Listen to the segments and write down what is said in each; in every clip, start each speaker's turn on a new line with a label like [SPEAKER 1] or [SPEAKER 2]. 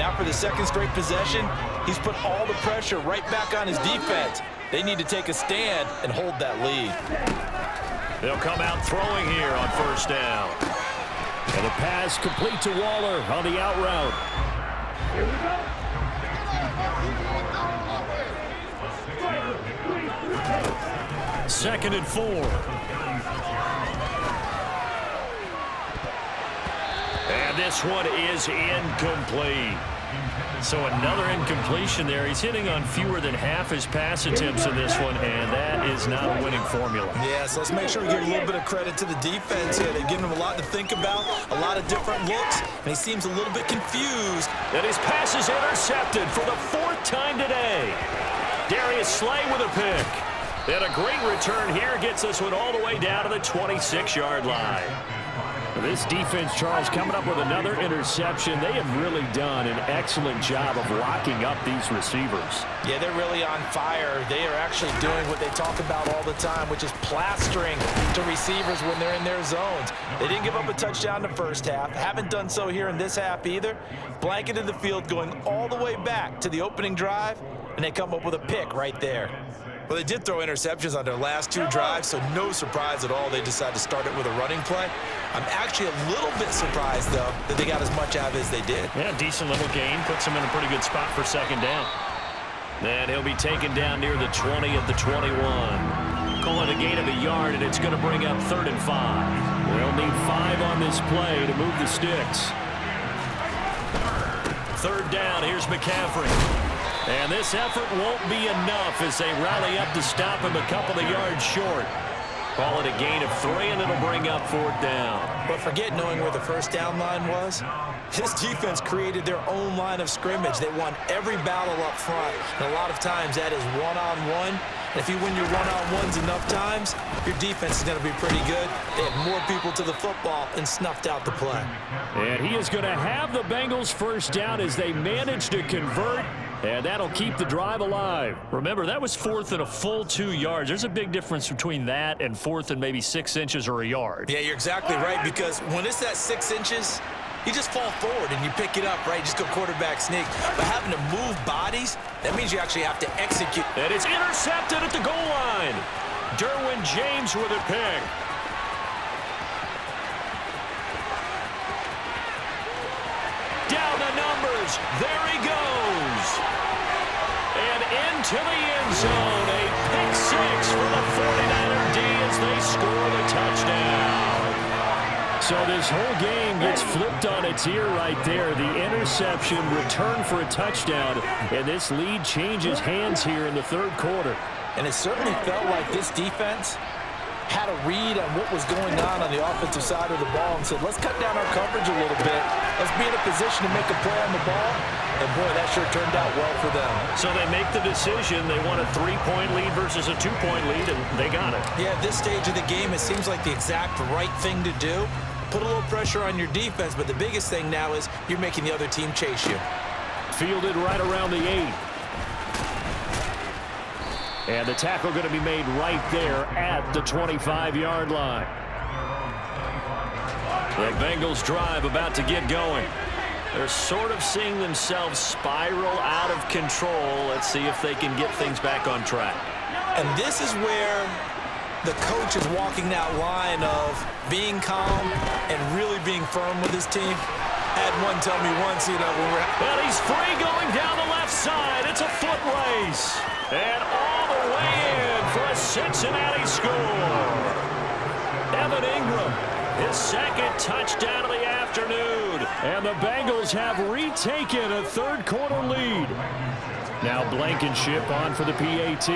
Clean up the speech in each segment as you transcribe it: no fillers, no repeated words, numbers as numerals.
[SPEAKER 1] Now for the second straight possession, he's put all the pressure right back on his defense. They need to take a stand and hold that lead.
[SPEAKER 2] They'll come out throwing here on first down. And the pass complete to Waller on the out route. Here we go. 2nd and 4. And this one is incomplete. So another incompletion there. He's hitting on fewer than half his pass attempts in this one, and that is not a winning formula.
[SPEAKER 1] Yeah, so let's make sure we give a little bit of credit to the defense here. They've given him a lot to think about, a lot of different looks, and he seems a little bit confused.
[SPEAKER 2] And his pass is intercepted for the 4th time today. Darius Slay with a pick. And a great return here gets this one all the way down to the 26-yard line. This defense, Charles, coming up with another interception. They have really done an excellent job of locking up these receivers.
[SPEAKER 1] Yeah, they're really on fire. They are actually doing what they talk about all the time, which is plastering to receivers when they're in their zones. They didn't give up a touchdown in the first half. Haven't done so here in this half either. Blanketed the field going all the way back to the opening drive, and they come up with a pick right there. Well, they did throw interceptions on their last 2 drives, so no surprise at all they decided to start it with a running play. I'm actually a little bit surprised, though, that they got as much out of it as they did.
[SPEAKER 2] Yeah, decent little gain. Puts him in a pretty good spot for 2nd down. Then he'll be taken down near the 20 at the 21. Call it a gain of a yard, and it's going to bring up 3rd and 5. They'll need 5 on this play to move the sticks. 3rd down, here's McCaffrey. And this effort won't be enough as they rally up to stop him a couple of yards short. Call it a gain of 3, and it'll bring up 4th down.
[SPEAKER 1] But forget knowing where the first down line was. This defense created their own line of scrimmage. They won every battle up front, and a lot of times that is one-on-one. And if you win your one-on-ones enough times, your defense is going to be pretty good. They have more people to the football and snuffed out the play.
[SPEAKER 2] And he is going to have the Bengals first down as they manage to convert. And that'll keep the drive alive. Remember, that was 4th and a full 2 yards. There's a big difference between that and 4th and maybe 6 inches or a yard.
[SPEAKER 1] Yeah, you're exactly right, because when it's at 6 inches, you just fall forward and you pick it up, right? You just go quarterback sneak. But having to move bodies, that means you actually have to execute.
[SPEAKER 2] And it's intercepted at the goal line. Derwin James with a pick. Down the numbers. There he goes. And into the end zone. A pick 6 for the 49er D as they score the touchdown. So this whole game gets flipped on its ear right there. The interception, return for a touchdown, and this lead changes hands here in the 3rd quarter.
[SPEAKER 1] And it certainly felt like this defense had a read on what was going on the offensive side of the ball and said, let's cut down our coverage a little bit. Let's be in a position to make a play on the ball. And, boy, that sure turned out well for them.
[SPEAKER 2] So they make the decision. They want a 3-point lead versus a 2-point lead, and they got it.
[SPEAKER 1] Yeah, at this stage of the game, it seems like the exact right thing to do. Put a little pressure on your defense, but the biggest thing now is you're making the other team chase you.
[SPEAKER 2] Fielded right around the 8. And the tackle going to be made right there at the 25-yard line. The Bengals drive about to get going. They're sort of seeing themselves spiral out of control. Let's see if they can get things back on track.
[SPEAKER 1] And this is where the coach is walking that line of being calm and really being firm with his team. I had one tell me once, when we're...
[SPEAKER 2] And he's free going down the left side. It's a foot race. And all the way in for a Cincinnati score. Evan Ingram, his 2nd touchdown of the afternoon. And the Bengals have retaken a 3rd quarter lead. Now Blankenship on for the PAT.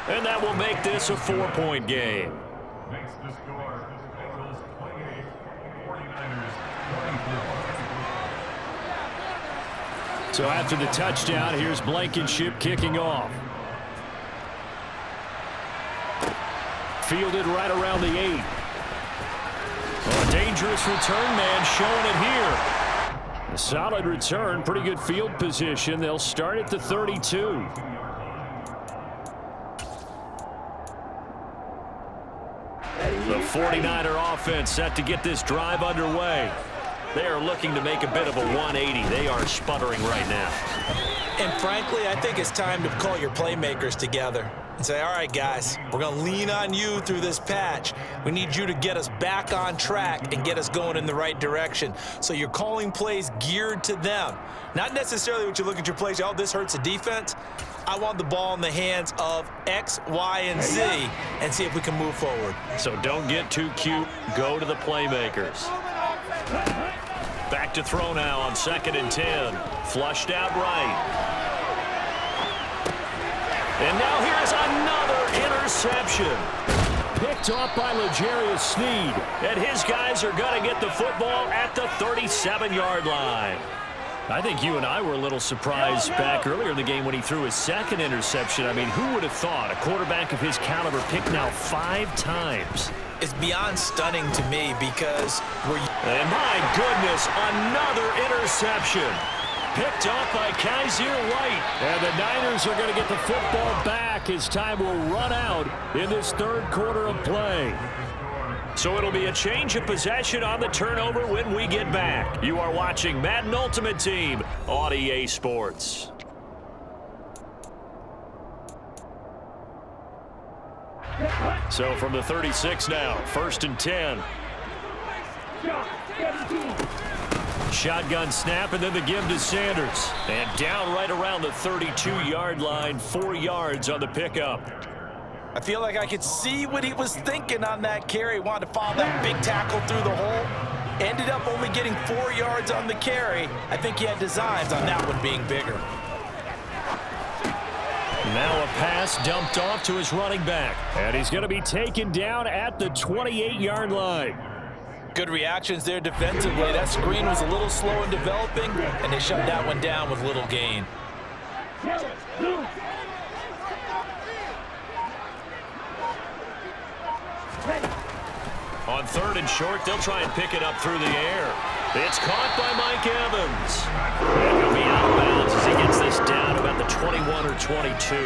[SPEAKER 2] And that will make this a 4-point game.
[SPEAKER 3] Makes the score. Bengals 28, 49ers 24.
[SPEAKER 2] So after the touchdown, here's Blankenship kicking off. Fielded right around the 8. A dangerous return man showing it here. A solid return, pretty good field position. They'll start at the 32. The 49er offense set to get this drive underway. They are looking to make a bit of a 180. They are sputtering right now.
[SPEAKER 1] And frankly, I think it's time to call your playmakers together and say, all right, guys, we're going to lean on you through this patch. We need you to get us back on track and get us going in the right direction. So you're calling plays geared to them. Not necessarily what you look at your plays, oh, this hurts the defense. I want the ball in the hands of X, Y, and Z and see if we can move forward.
[SPEAKER 2] So don't get too cute. Go to the playmakers. Back to throw now on 2nd and 10. Flushed out right. And now here's another interception. Picked off by L'Jarius Sneed. And his guys are going to get the football at the 37-yard line. I think you and I were a little surprised back earlier in the game when he threw his 2nd interception. I mean, who would have thought a quarterback of his caliber picked now 5 times?
[SPEAKER 1] It's beyond stunning to me because
[SPEAKER 2] And my goodness, another interception. Picked off by Kaiser White. And the Niners are going to get the football back as time will run out in this 3rd quarter of play. So it'll be a change of possession on the turnover when we get back. You are watching Madden Ultimate Team on EA Sports. So from the 36 now, 1st and 10. Shotgun snap and then the give to Sanders. And down right around the 32-yard line, 4 yards on the pickup.
[SPEAKER 1] I feel like I could see what he was thinking on that carry. Wanted to follow that big tackle through the hole. Ended up only getting 4 yards on the carry. I think he had designs on that one being bigger.
[SPEAKER 2] Now a pass dumped off to his running back. And he's going to be taken down at the 28-yard line.
[SPEAKER 1] Good reactions there defensively. That screen was a little slow in developing, and they shut that one down with little gain.
[SPEAKER 2] On 3rd and short, they'll try and pick it up through the air. It's caught by Mike Evans. And he'll be out of bounds as he gets this down about the 21 or 22.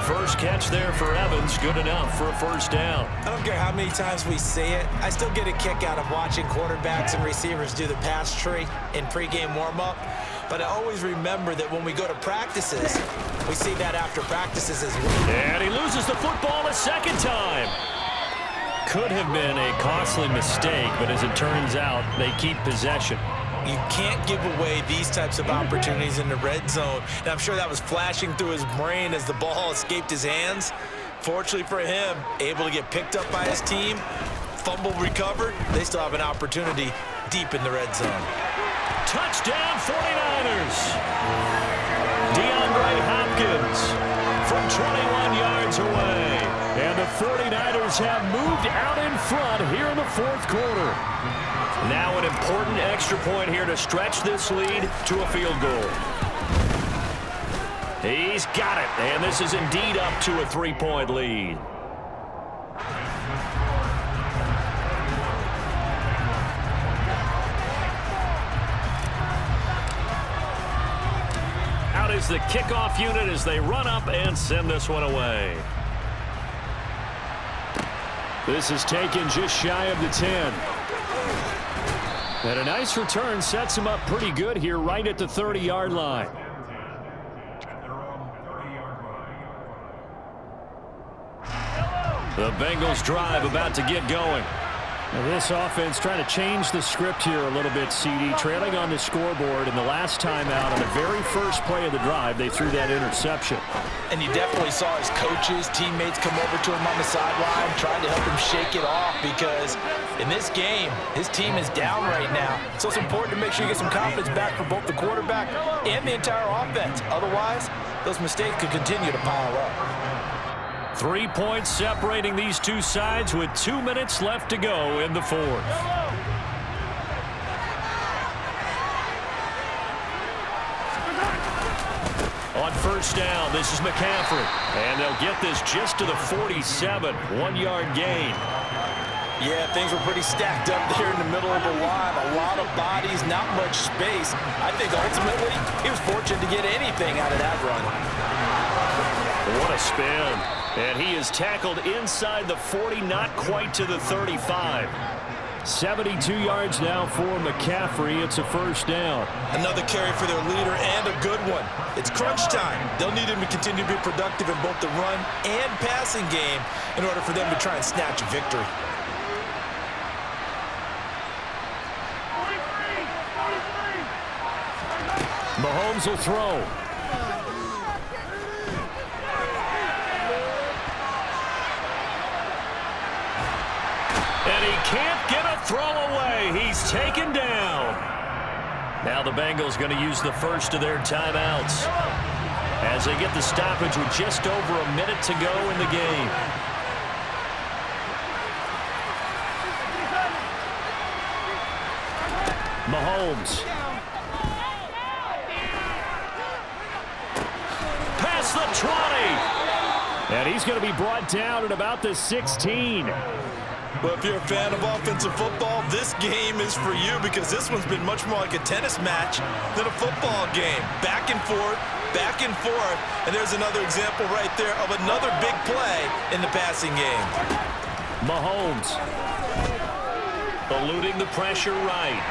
[SPEAKER 2] First catch there for Evans, good enough for a 1st down.
[SPEAKER 1] I don't care how many times we say it. I still get a kick out of watching quarterbacks and receivers do the pass tree in pregame warm-up. But I always remember that when we go to practices, we see that after practices as well.
[SPEAKER 2] And he loses the football a 2nd time. Could have been a costly mistake, but as it turns out, they keep possession.
[SPEAKER 1] You can't give away these types of opportunities in the red zone. And I'm sure that was flashing through his brain as the ball escaped his hands. Fortunately for him, able to get picked up by his team, fumble recovered. They still have an opportunity deep in the red zone.
[SPEAKER 2] Touchdown 49ers. DeAndre Hopkins from 21 yards away. And the 49ers have moved out in front here in the 4th quarter. Now an important extra point here to stretch this lead to a field goal. He's got it, and this is indeed up to a 3-point lead. Out is the kickoff unit as they run up and send this one away. This is taken just shy of the 10. And a nice return sets him up pretty good here right at the 30-yard line. The Bengals drive about to get going. Now this offense trying to change the script here a little bit, CD. Trailing on the scoreboard, and the last time out on the very first play of the drive, they threw that interception.
[SPEAKER 1] And you definitely saw his coaches, teammates come over to him on the sideline, trying to help him shake it off because in this game, his team is down right now. So it's important to make sure you get some confidence back for both the quarterback and the entire offense. Otherwise, those mistakes could continue to pile up.
[SPEAKER 2] 3 points separating these two sides with 2 minutes left to go in the 4th. On 1st down, this is McCaffrey. And they'll get this just to the 47, 1-yard gain.
[SPEAKER 1] Yeah, things were pretty stacked up there in the middle of the line. A lot of bodies, not much space. I think ultimately he was fortunate to get anything out of that run.
[SPEAKER 2] What a spin. And he is tackled inside the 40, not quite to the 35. 72 yards now for McCaffrey. It's a first down.
[SPEAKER 1] Another carry for their leader and a good one. It's crunch time. They'll need him to continue to be productive in both the run and passing game in order for them to try and snatch a victory.
[SPEAKER 2] Mahomes will throw. And he can't get a throw away. He's taken down. Now the Bengals going to use the first of their timeouts as they get the stoppage with just over a minute to go in the game. Mahomes. Past the 20. And he's going to be brought down at about the 16.
[SPEAKER 1] Well, if you're a fan of offensive football, this game is for you because this one's been much more like a tennis match than a football game. Back and forth, and there's another example right there of another big play in the passing game.
[SPEAKER 2] Mahomes eluding the pressure right.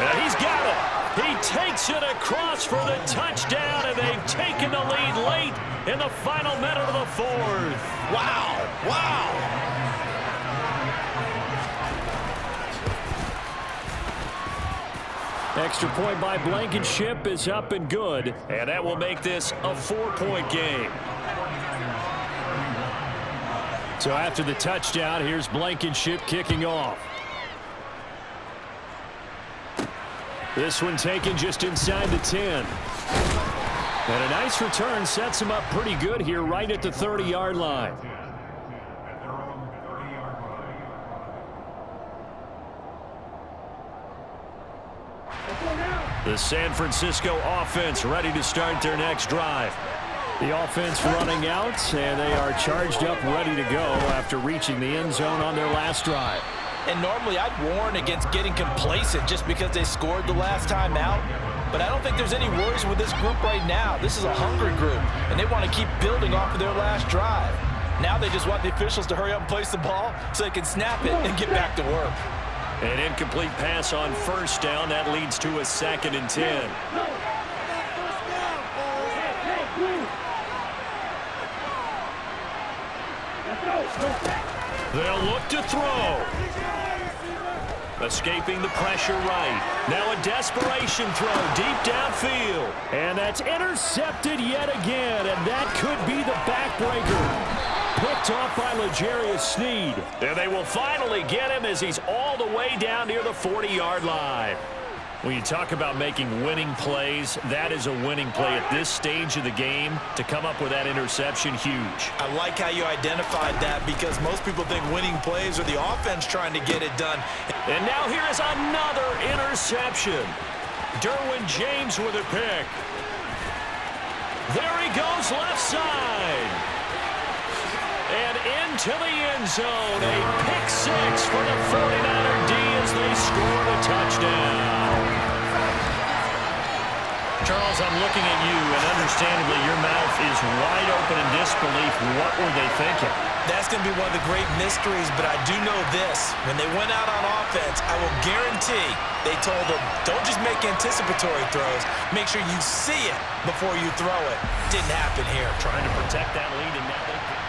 [SPEAKER 2] And he's got it. He takes it across for the touchdown, and they've taken the lead late in the final minute of the fourth.
[SPEAKER 1] Wow, wow.
[SPEAKER 2] Extra point by Blankenship is up and good, and that will make this a 4-point game. So after the touchdown, here's Blankenship kicking off. This one taken just inside the 10. And a nice return sets him up pretty good here right at the 30-yard line. The San Francisco offense ready to start their next drive. The offense running out, and they are charged up, ready to go after reaching the end zone on their last drive.
[SPEAKER 1] And normally I'd warn against getting complacent just because they scored the last time out. But I don't think there's any worries with this group right now. This is a hungry group, and they want to keep building off of their last drive. Now they just want the officials to hurry up and place the ball so they can snap it and get back to work.
[SPEAKER 2] An incomplete pass on first down. That leads to a 2nd and 10. They'll look to throw. Escaping the pressure right. Now a desperation throw deep downfield. And that's intercepted yet again. And that could be the backbreaker. Picked off by L'Jarius Sneed. And they will finally get him as he's all the way down near the 40-yard line. When you talk about making winning plays, that is a winning play at this stage of the game. To come up with that interception, huge.
[SPEAKER 1] I like how you identified that because most people think winning plays are the offense trying to get it done.
[SPEAKER 2] And now here is another interception. Derwin James with a pick. There he goes left side. And into the end zone. A pick six for the 49er D as they score the touchdown. Charles, I'm looking at you, and understandably your mouth is wide open in disbelief. What were they thinking?
[SPEAKER 1] That's going to be one of the great mysteries, but I do know this. When they went out on offense, I will guarantee they told them, don't just make anticipatory throws. Make sure you see it before you throw it. Didn't happen here.
[SPEAKER 2] Trying to protect that lead in that.